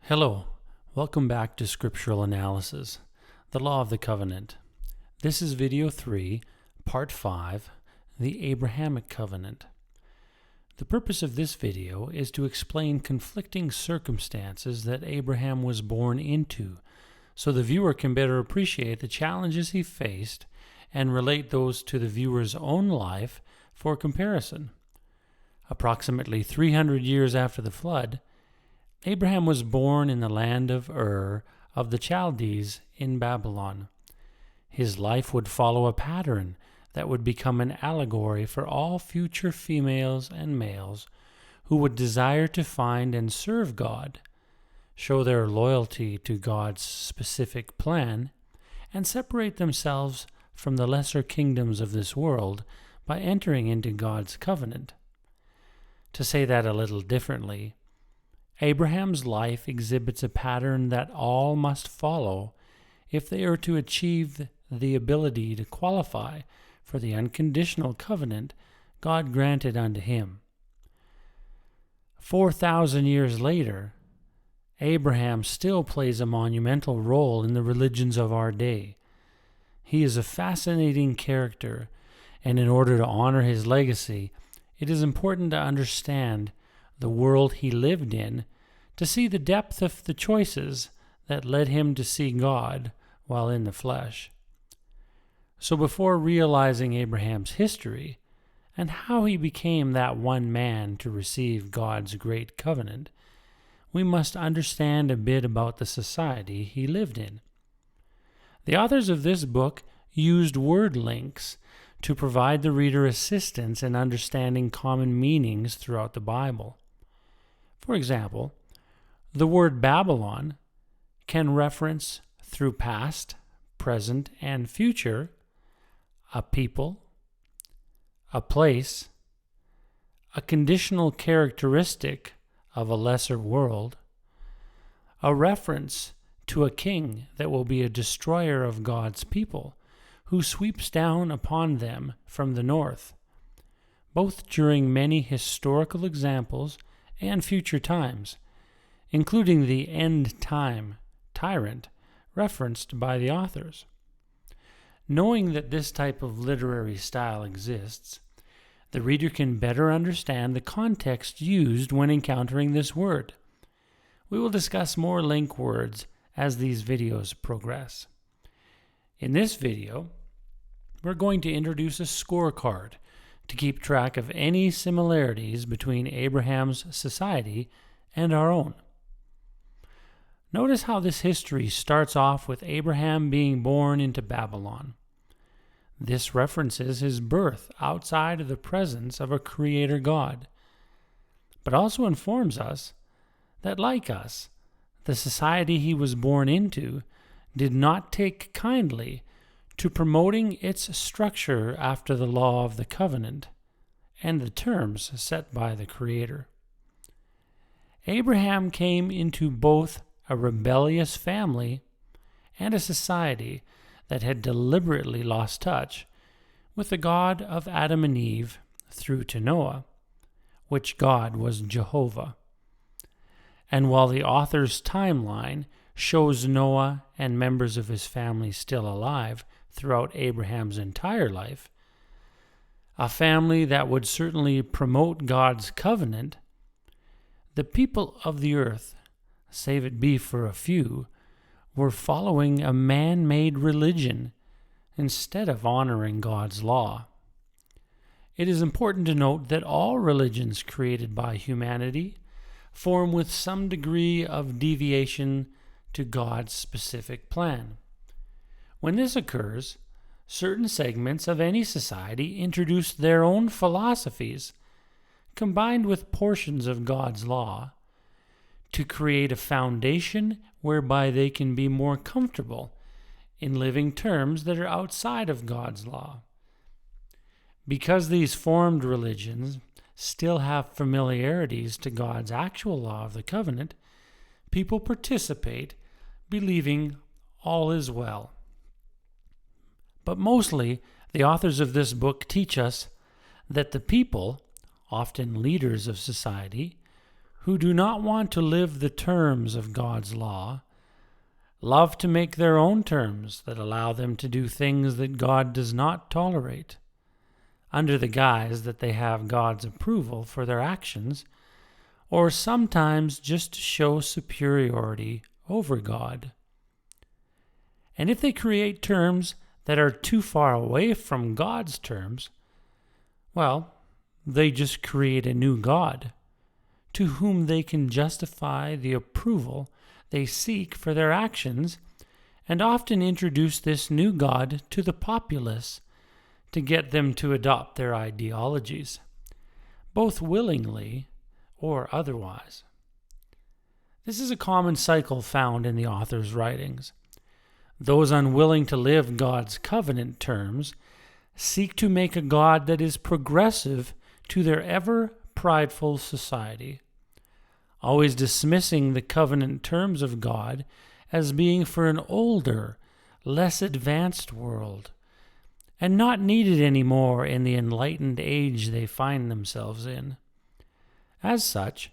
Hello, welcome back to Scriptural Analysis, the Law of the Covenant. This is Video 3, Part 5, the Abrahamic Covenant. The purpose of this video is to explain conflicting circumstances that Abraham was born into, so the viewer can better appreciate the challenges he faced and relate those to the viewer's own life for comparison. Approximately 300 years after the flood, Abraham was born in the land of Ur of the Chaldees in Babylon. His life would follow a pattern that would become an allegory for all future females and males who would desire to find and serve God, show their loyalty to God's specific plan, and separate themselves from the lesser kingdoms of this world by entering into God's covenant. To say that a little differently, Abraham's life exhibits a pattern that all must follow if they are to achieve the ability to qualify for the unconditional covenant God granted unto him. 4,000 years later, Abraham still plays a monumental role in the religions of our day. He is a fascinating character, and in order to honor his legacy, it is important to understand the world he lived in, to see the depth of the choices that led him to see God while in the flesh. So before realizing Abraham's history and how he became that one man to receive God's great covenant, we must understand a bit about the society he lived in. The authors of this book used word links to provide the reader assistance in understanding common meanings throughout the Bible. For example, the word Babylon can reference through past, present, and future a people, a place, a conditional characteristic of a lesser world, a reference to a king that will be a destroyer of God's people, who sweeps down upon them from the north, both during many historical examples and future times, including the end-time tyrant referenced by the authors. Knowing that this type of literary style exists, the reader can better understand the context used when encountering this word. We will discuss more link words as these videos progress. In this video, we're going to introduce a scorecard to keep track of any similarities between Abraham's society and our own. Notice how this history starts off with Abraham being born into Babylon. This references his birth outside of the presence of a creator God, but also informs us that, like us, the society he was born into did not take kindly to promoting its structure after the law of the covenant and the terms set by the Creator. Abraham came into both a rebellious family and a society that had deliberately lost touch with the God of Adam and Eve through to Noah, which God was Jehovah. And while the author's timeline shows Noah and members of his family still alive throughout Abraham's entire life, a family that would certainly promote God's covenant, the people of the earth, save it be for a few, were following a man-made religion instead of honoring God's law. It is important to note that all religions created by humanity form with some degree of deviation to God's specific plan. When this occurs, certain segments of any society introduce their own philosophies, combined with portions of God's law, to create a foundation whereby they can be more comfortable in living terms that are outside of God's law. Because these formed religions still have familiarities to God's actual law of the covenant, people participate, believing all is well. But mostly, the authors of this book teach us that the people, often leaders of society, who do not want to live the terms of God's law, love to make their own terms that allow them to do things that God does not tolerate, under the guise that they have God's approval for their actions, or sometimes just to show superiority over God. And if they create terms that are too far away from God's terms, well, they just create a new God, to whom they can justify the approval they seek for their actions, and often introduce this new God to the populace to get them to adopt their ideologies, both willingly or otherwise. This is a common cycle found in the author's writings. Those unwilling to live God's covenant terms seek to make a God that is progressive to their ever prideful society, always dismissing the covenant terms of God as being for an older, less advanced world, and not needed anymore in the enlightened age they find themselves in. As such,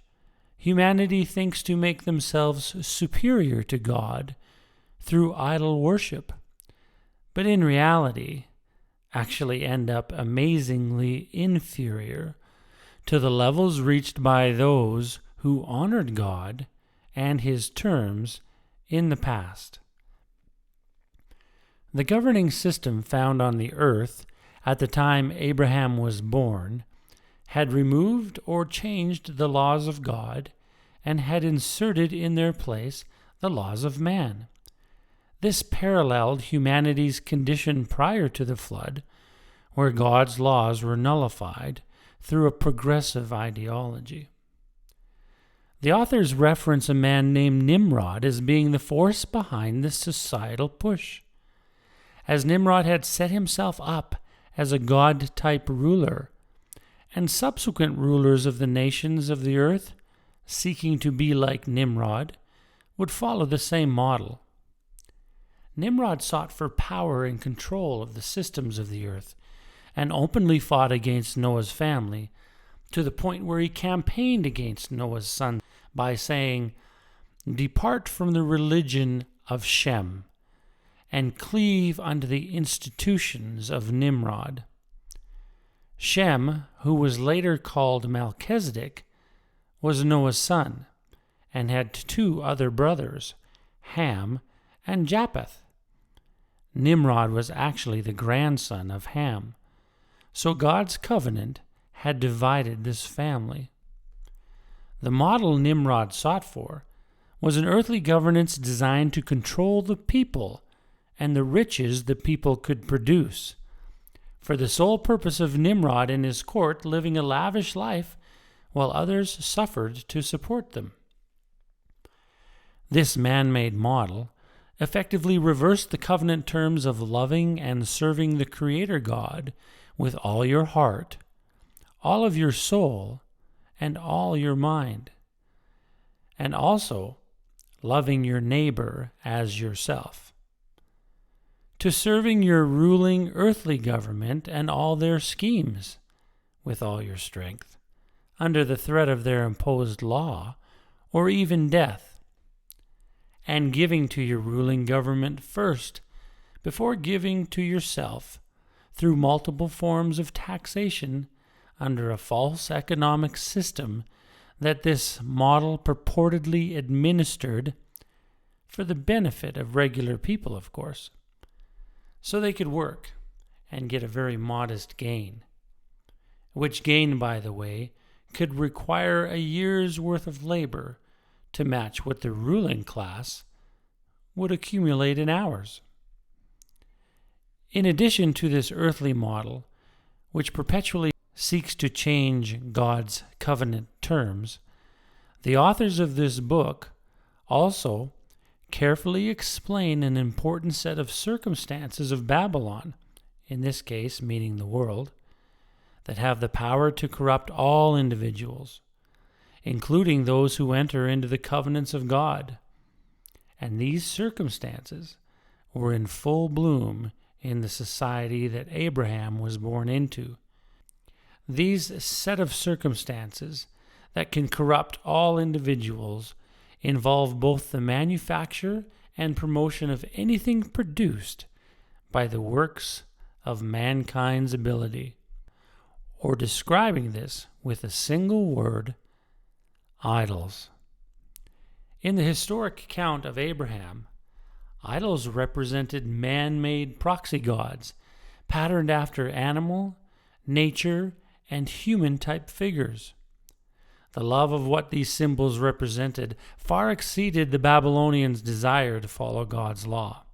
humanity thinks to make themselves superior to God through idol worship, but in reality actually end up amazingly inferior to the levels reached by those who honored God and His terms in the past. The governing system found on the earth at the time Abraham was born had removed or changed the laws of God and had inserted in their place the laws of man. This paralleled humanity's condition prior to the flood, where God's laws were nullified through a progressive ideology. The authors reference a man named Nimrod as being the force behind this societal push. As Nimrod had set himself up as a God-type ruler, and subsequent rulers of the nations of the earth, seeking to be like Nimrod, would follow the same model. Nimrod sought for power and control of the systems of the earth, and openly fought against Noah's family, to the point where he campaigned against Noah's son by saying, "Depart from the religion of Shem, and cleave unto the institutions of Nimrod." Shem, who was later called Melchizedek, was Noah's son, and had two other brothers, Ham and Japheth. Nimrod was actually the grandson of Ham, so God's covenant had divided this family. The model Nimrod sought for was an earthly governance designed to control the people and the riches the people could produce, for the sole purpose of Nimrod and his court living a lavish life while others suffered to support them. This man-made model effectively reversed the covenant terms of loving and serving the Creator God with all your heart, all of your soul, and all your mind, and also loving your neighbor as yourself, to serving your ruling earthly government and all their schemes with all your strength, under the threat of their imposed law or even death, and giving to your ruling government first before giving to yourself through multiple forms of taxation under a false economic system that this model purportedly administered for the benefit of regular people, of course, so they could work and get a very modest gain, which gain, by the way, could require a year's worth of labor to match what the ruling class would accumulate in hours. In addition to this earthly model, which perpetually seeks to change God's covenant terms, the authors of this book also carefully explain an important set of circumstances of Babylon, in this case meaning the world, that have the power to corrupt all individuals, including those who enter into the covenants of God. And these circumstances were in full bloom in the society that Abraham was born into. These set of circumstances that can corrupt all individuals involve both the manufacture and promotion of anything produced by the works of mankind's ability, or describing this with a single word, idols. In the historic account of Abraham, idols represented man-made proxy gods, patterned after animal, nature, and human-type figures. The love of what these symbols represented far exceeded the Babylonians' desire to follow God's law.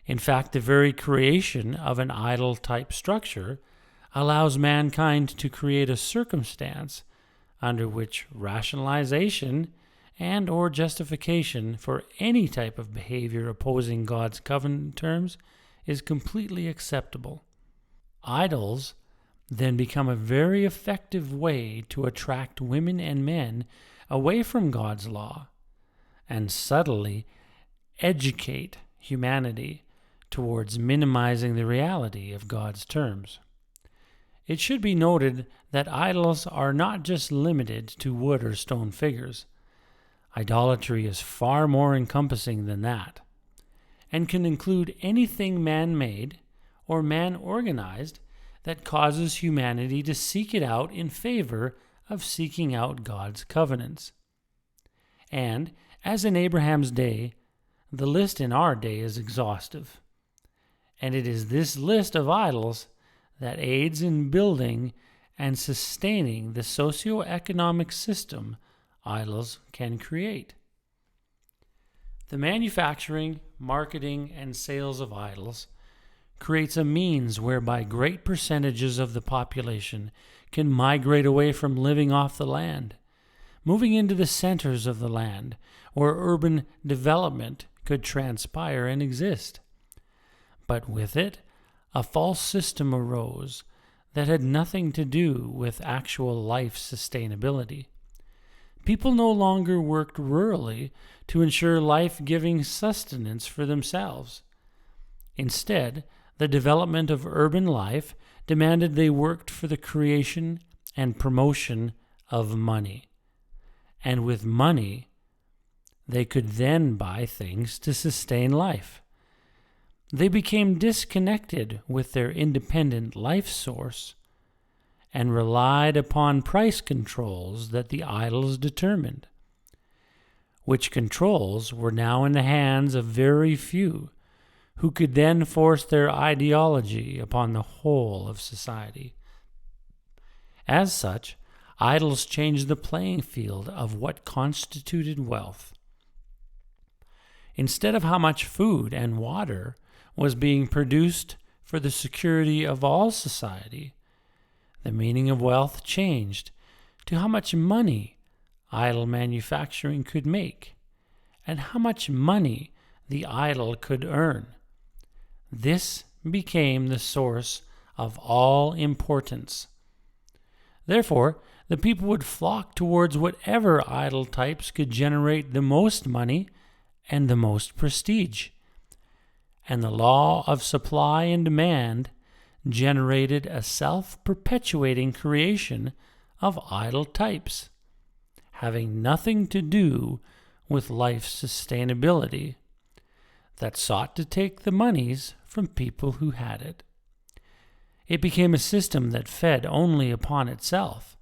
In fact, the very creation of an idol-type structure allows mankind to create a circumstance under which rationalization and or justification for any type of behavior opposing God's covenant terms is completely acceptable. Idols then become a very effective way to attract women and men away from God's law and subtly educate humanity towards minimizing the reality of God's terms. It should be noted that idols are not just limited to wood or stone figures. Idolatry is far more encompassing than that, and can include anything man-made or man-organized that causes humanity to seek it out in favor of seeking out God's covenants. And, as in Abraham's day, the list in our day is exhaustive. And it is this list of idols that aids in building and sustaining the socio-economic system idols can create. The manufacturing, marketing, and sales of idols creates a means whereby great percentages of the population can migrate away from living off the land, moving into the centers of the land where urban development could transpire and exist. But with it, a false system arose that had nothing to do with actual life sustainability. People no longer worked rurally to ensure life-giving sustenance for themselves. Instead, the development of urban life demanded they worked for the creation and promotion of money. And with money, they could then buy things to sustain life. They became disconnected with their independent life source and relied upon price controls that the idols determined, which controls were now in the hands of very few, who could then force their ideology upon the whole of society. As such, idols changed the playing field of what constituted wealth. Instead of how much food and water was being produced for the security of all society, the meaning of wealth changed to how much money idol manufacturing could make and how much money the idol could earn. This became the source of all importance. Therefore, the people would flock towards whatever idol types could generate the most money and the most prestige. And the law of supply and demand generated a self-perpetuating creation of idol types, having nothing to do with life's sustainability, that sought to take the monies from people who had it. It became a system that fed only upon itself,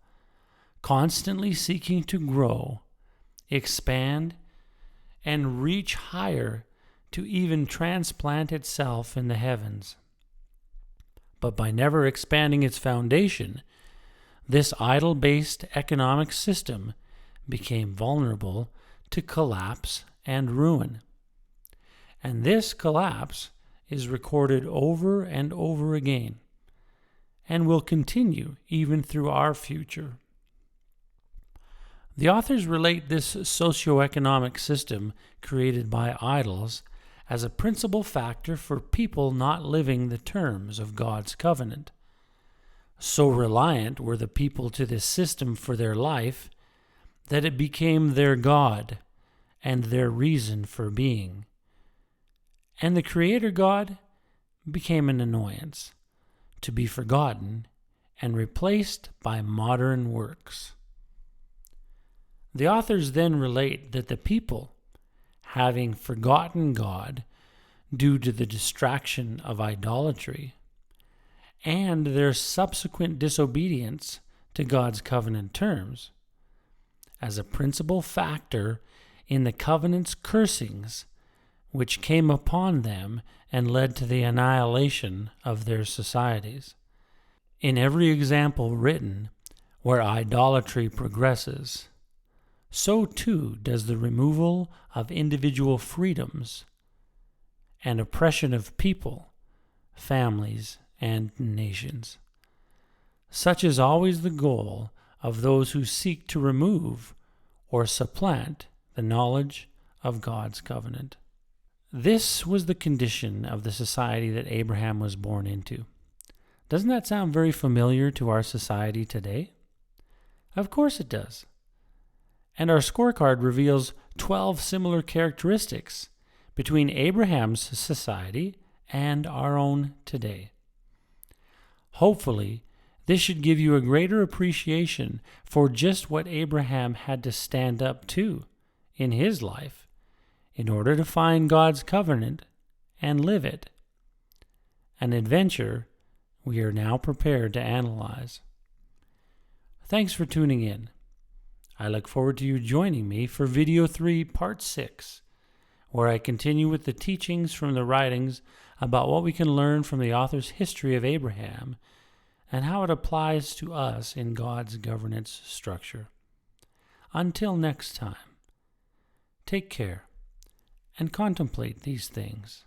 constantly seeking to grow, expand, and reach higher to even transplant itself in the heavens. But by never expanding its foundation, this idol-based economic system became vulnerable to collapse and ruin. And this collapse is recorded over and over again, and will continue even through our future. The authors relate this socioeconomic system created by idols as a principal factor for people not living the terms of God's covenant. So reliant were the people to this system for their life that it became their God and their reason for being. And the Creator God became an annoyance, to be forgotten and replaced by modern works. The authors then relate that the people, having forgotten God due to the distraction of idolatry and their subsequent disobedience to God's covenant terms, as a principal factor in the covenant's cursings, which came upon them and led to the annihilation of their societies. In every example written where idolatry progresses, so too does the removal of individual freedoms and oppression of people, families, and nations. Such is always the goal of those who seek to remove or supplant the knowledge of God's covenant. This was the condition of the society that Abraham was born into. Doesn't that sound very familiar to our society today? Of course it does. And our scorecard reveals 12 similar characteristics between Abraham's society and our own today. Hopefully, this should give you a greater appreciation for just what Abraham had to stand up to in his life in order to find God's covenant and live it. An adventure we are now prepared to analyze. Thanks for tuning in. I look forward to you joining me for Video 3, Part 6, where I continue with the teachings from the writings about what we can learn from the author's history of Abraham and how it applies to us in God's governance structure. Until next time, take care and contemplate these things.